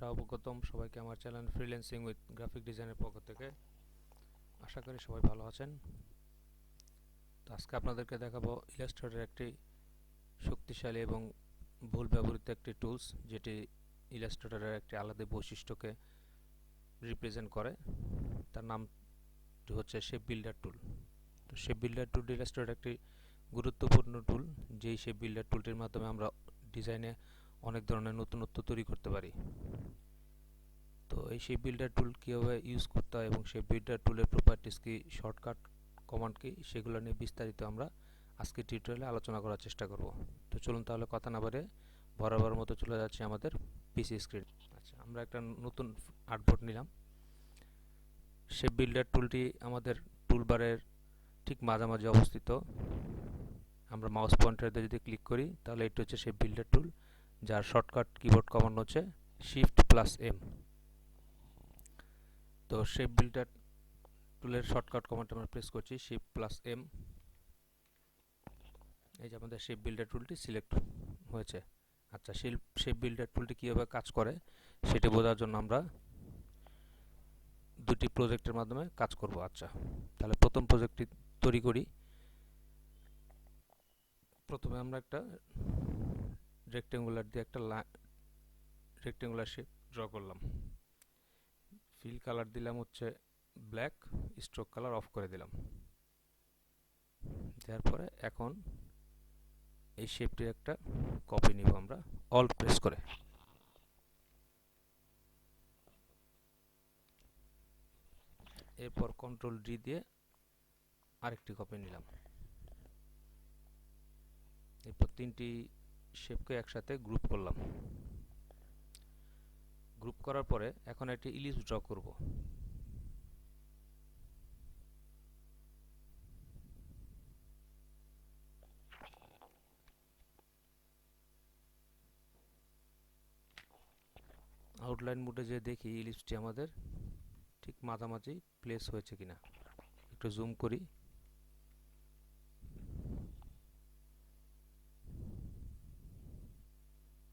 স্বাগতম সবাইকে আমার চ্যানেল ফ্রিল্যান্সিং উইথ গ্রাফিক ডিজাইনের পক্ষ থেকে। আশা করি সবাই ভালো আছেন। তো আজকে আপনাদেরকে দেখাবো ইলাস্ট্রেটরের একটি শক্তিশালী এবং বহুল ব্যবহৃত একটি টুলস, যেটি ইলাস্ট্রেটরের একটি আলাদা বৈশিষ্ট্যকে রিপ্রেজেন্ট করে। তার নামটি হচ্ছে শেপ বিল্ডার টুল। তো শেপ বিল্ডার টুল ইলাস্ট্রেটরের একটি গুরুত্বপূর্ণ টুল, যেই শেপ বিল্ডার টুলটির মাধ্যমে আমরা ডিজাইনে অনেক ধরনের নতুনত্ব তৈরি করতে পারি। তো এই শেপ বিল্ডার টুল কীভাবে ইউজ করতে হয় এবং শেপ বিল্ডার টুলের প্রপার্টিস কি, শর্টকাট কমান্ড কি, সেগুলো নিয়ে বিস্তারিত আমরা আজকে টিউটোরিয়ালে আলোচনা করার চেষ্টা করব। তো চলুন তাহলে কথা না বাড়িয়ে বরাবর মতো চলে যাচ্ছে আমাদের পিসি স্ক্রিন। আচ্ছা, আমরা একটা নতুন আর্টবোর্ড নিলাম। শেপ বিল্ডার টুলটি আমাদের টুলবারের ঠিক মাঝামাঝি অবস্থিত। আমরা মাউস পয়েন্টার দিয়ে যদি ক্লিক করি তাহলে এটি হচ্ছে শেপ বিল্ডার টুল, যার শর্টকাট কিবোর্ড কমান্ড হচ্ছে Shift+M। তো শেপ বিল্ডার টুলের শর্টকাট কমান্ড আমরা প্রেস করছি Shift+M। এই যে আমাদের শেপ বিল্ডার টুলটি সিলেক্ট হয়েছে। আচ্ছা, শেপ বিল্ডার টুলটি কীভাবে কাজ করে সেটি বোঝার জন্য আমরা দুটি প্রজেক্টের মাধ্যমে কাজ করব। আচ্ছা, তাহলে প্রথম প্রজেক্টটি তৈরি করি। প্রথমে আমরা একটা রেক্টেঙ্গুলার দিয়ে একটা রেক্টেঙ্গুলার শেপ ড্র করলাম। ফিল কালার দিলাম হচ্ছে ব্ল্যাক, স্ট্রোক কালার অফ করে দিলাম। দেওয়ার পরে এখন এই শেপটির একটা কপি নিব আমরা অল্ট প্রেস করে। এরপর Ctrl+D দিয়ে আরেকটি কপি নিলাম। এরপর তিনটি শেপকে একসাথে গ্রুপ করলাম। গ্রুপ করার পরে এখন একটি ইলিপস ড্র করব। আউটলাইন মোডে যে দেখি ইলিপসটি আমাদের ঠিক মাঝামাঝি প্লেস হয়েছে কিনা। একটু জুম করি।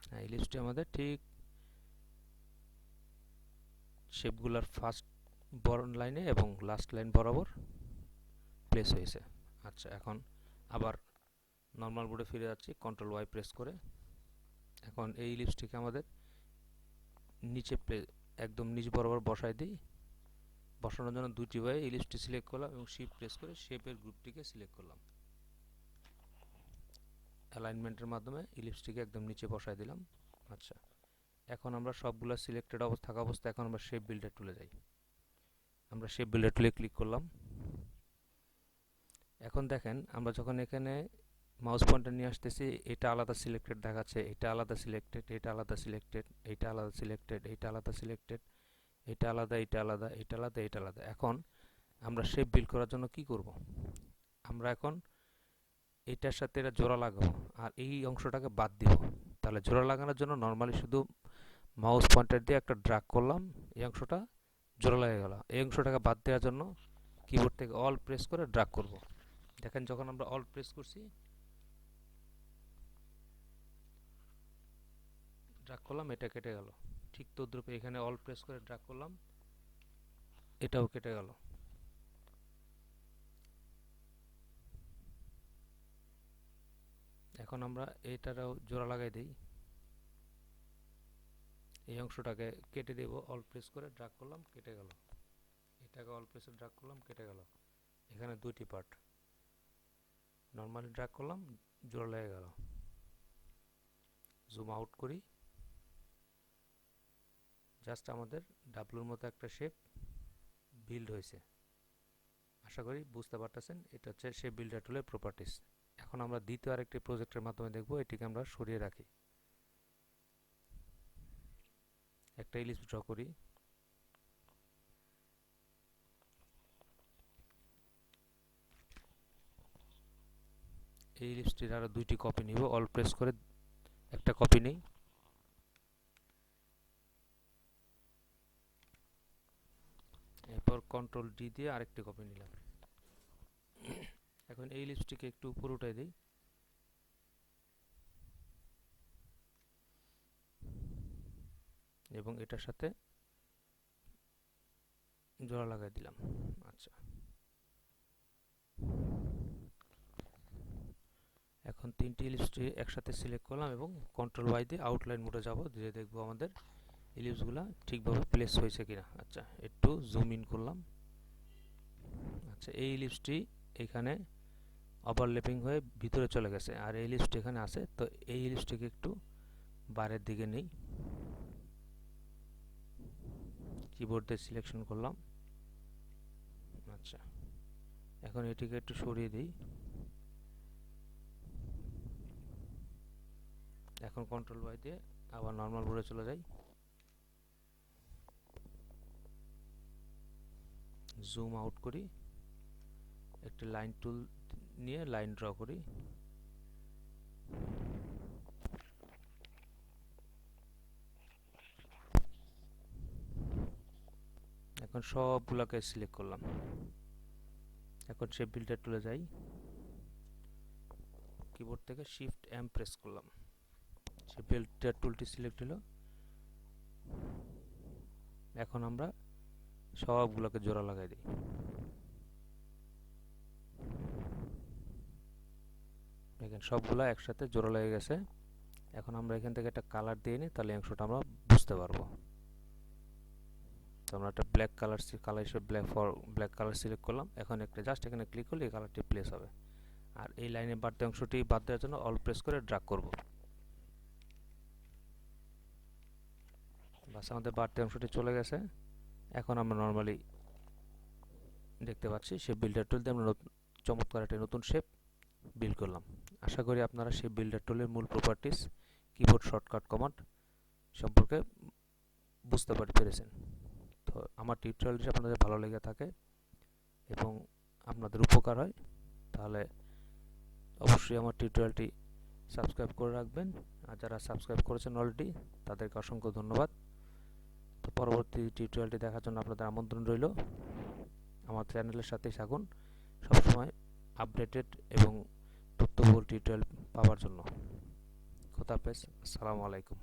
হ্যাঁ, ইলিপসটি আমাদের ঠিক শেপগুলোর ফার্স্ট লাইনে এবং লাস্ট লাইন বরাবর প্লেস হয়েছে। আচ্ছা, এখন আবার নর্মাল মোডে ফিরে যাচ্ছি Ctrl+Y প্রেস করে। এখন এই ইলিপসটিকে আমাদের নিচে একদম নিচ বরাবর বসাই দিই। বসানোর জন্য দুটি ওয়ে ইলিপসটি সিলেক্ট করলাম এবং শিফট প্রেস করে শেপের গ্রুপটিকে সিলেক্ট করলাম। অ্যালাইনমেন্টের মাধ্যমে ইলিপসটিকে একদম নিচে বসাই দিলাম। আচ্ছা, এখন আমরা সবগুলো সিলেক্টেড থাকা অবস্থায় এখন আমরা শেপ বিল্ডার টুলে যাই। আমরা শেপ বিল্ডার টুলে ক্লিক করলাম। এখন দেখেন, আমরা যখন এখানে মাউস পয়েন্টার নিয়ে আসতেছি, এটা আলাদা সিলেক্টেড দেখাচ্ছে, এটা আলাদা সিলেক্টেড, এটা আলাদা সিলেক্টেড, এটা আলাদা সিলেক্টেড, এটা আলাদা সিলেক্টেড, এটা আলাদা, এটা আলাদা, এটা আলাদা, এটা আলাদা। এখন আমরা শেপ বিল্ড করার জন্য কি করব? আমরা এখন এটার সাথে এটা জোড়া লাগাবো আর এই অংশটাকে বাদ দিব। তাহলে জোড়া লাগানোর জন্য নর্মালি শুধু মাউস পয়েন্টার দিয়ে একটা ড্র্যাগ করলাম, এই অংশটা জোড়া লেগে গেল। এই অংশটাকে বাদ দেওয়ার জন্য কিবোর্ড থেকে অল প্রেস করে ড্র্যাগ করব। দেখেন, যখন আমরা অল প্রেস করছি, ড্র্যাগ করলাম, এটা কেটে গেল। ঠিক তদ্রূপে এখানে অল প্রেস করে ড্র্যাগ করলাম, এটাও কেটে গেল। এখন আমরা এটারও জোড়া লাগাই দিই। এই অংশটাকে কেটে দেব, অল প্রেস করে ড্র্যাগ করলাম, কেটে গেল। এটাকে অল প্রেসে ড্র্যাগ করলাম, কেটে গেল। এখানে দুইটি পার্ট, নর্মালি ড্র্যাগ করলাম, জোড়া লেগে গেল। জুম আউট করি। জাস্ট আমাদের ডাবলুর মতো একটা শেপ বিল্ড হয়েছে। আশা করি বুঝতে পারতেছেন, এটা হচ্ছে শেপ বিল্ডার টুলের প্রপার্টিস। এখন আমরা দ্বিতীয় আরেকটি প্রজেক্টের মাধ্যমে দেখব। এটিকে আমরা সরিয়ে রাখি। একটা ইলিপস ড্র করি। এই ইলিপসটির আরো দুইটি কপি নিব। অল প্রেস করে একটা কপি নেই। এরপর Ctrl+D দিয়ে আরেকটি কপি নিলাম। এখন এই ইলিপসটিকে একটু উপরে উঠাই দিই। এবং এটার সাথে জোড়া লাগাই দিলাম। আচ্ছা, এখন তিনটি ইলিপসটি একসাথে সিলেক্ট করলাম এবং কন্ট্রোল ওয়াই দিয়ে আউটলাইন মোডে যাব, দিয়ে দেখবো আমাদের ইলিপসগুলো ঠিকভাবে প্লেস হয়েছে কিনা। আচ্ছা, একটু জুম ইন করলাম। আচ্ছা, এই ইলিপসটি এখানে ওভারল্যাপিং হয়ে ভিতরে চলে গেছে, আর এই ইলিপসটি এখানে আছে। তো এই ইলিপসটিকে একটু বাইরের দিকে নেই, কিবোর্ড দিয়ে সিলেকশন করলাম। আচ্ছা, এখন এটিকে একটু সরিয়ে দিই। এখন কন্ট্রোল ওয়াই দিয়ে আবার নর্মাল মোডে চলে যাই, জুম আউট করি, একটি লাইন টুল নিয়ে লাইন ড্র করি। এখন সবগুলোকে সিলেক্ট করলাম। এখন শেপ বিল্ডার টুলে যাই, কিবোর্ড থেকে শিফট এম প্রেস করলাম, শেপ বিল্ডার টুলটি সিলেক্ট হলো। এখন আমরা সবগুলোকে জোড়া লাগাই দিই। দেখেন সবগুলা একসাথে জোড়া লেগে গেছে। এখন আমরা এখান থেকে একটা কালার দিয়ে নিই, তাহলে অংশটা আমরা বুঝতে পারবো। তো আমরা একটা ব্ল্যাক কালার হিসেবে ব্ল্যাক কালার সিলেক্ট করলাম। এখন একটা জাস্ট এখানে ক্লিক করলে এই কালারটি প্লেস হবে। আর এই লাইনে বাড়তি অংশটি বাদ দেওয়ার জন্য অল প্রেস করে ড্র্যাগ করব। বাস, আমাদের বাড়তি অংশটি চলে গেছে। এখন আমরা নর্মালি দেখতে পাচ্ছি শেপ বিল্ডার টুল দিয়ে আমরা চমৎকার একটা নতুন শেপ বিল্ড করলাম। আশা করি আপনারা শেপ বিল্ডার টুলের মূল প্রপার্টিস, কিবোর্ড শর্টকাট কমান্ড সম্পর্কে বুঝতে পেরেছেন। তো আমার টিউটোরিয়ালটি আপনাদের ভালো লেগে থাকে এবং আপনাদের উপকার হয়, তাহলে অবশ্যই আমার টিউটোরিয়ালটি সাবস্ক্রাইব করে রাখবেন। আর যারা সাবস্ক্রাইব করেছেন অলরেডি, তাদেরকে অসংখ্য ধন্যবাদ। তো পরবর্তী টিউটোরিয়ালটি দেখার জন্য আপনাদের আমন্ত্রণ রইল। আমার চ্যানেলের সাথেই থাকুন সবসময় আপডেটেড এবং তথ্যবহুল টিউটোরিয়াল পাওয়ার জন্য। খোদা হাফেজ, আসসালামু আলাইকুম।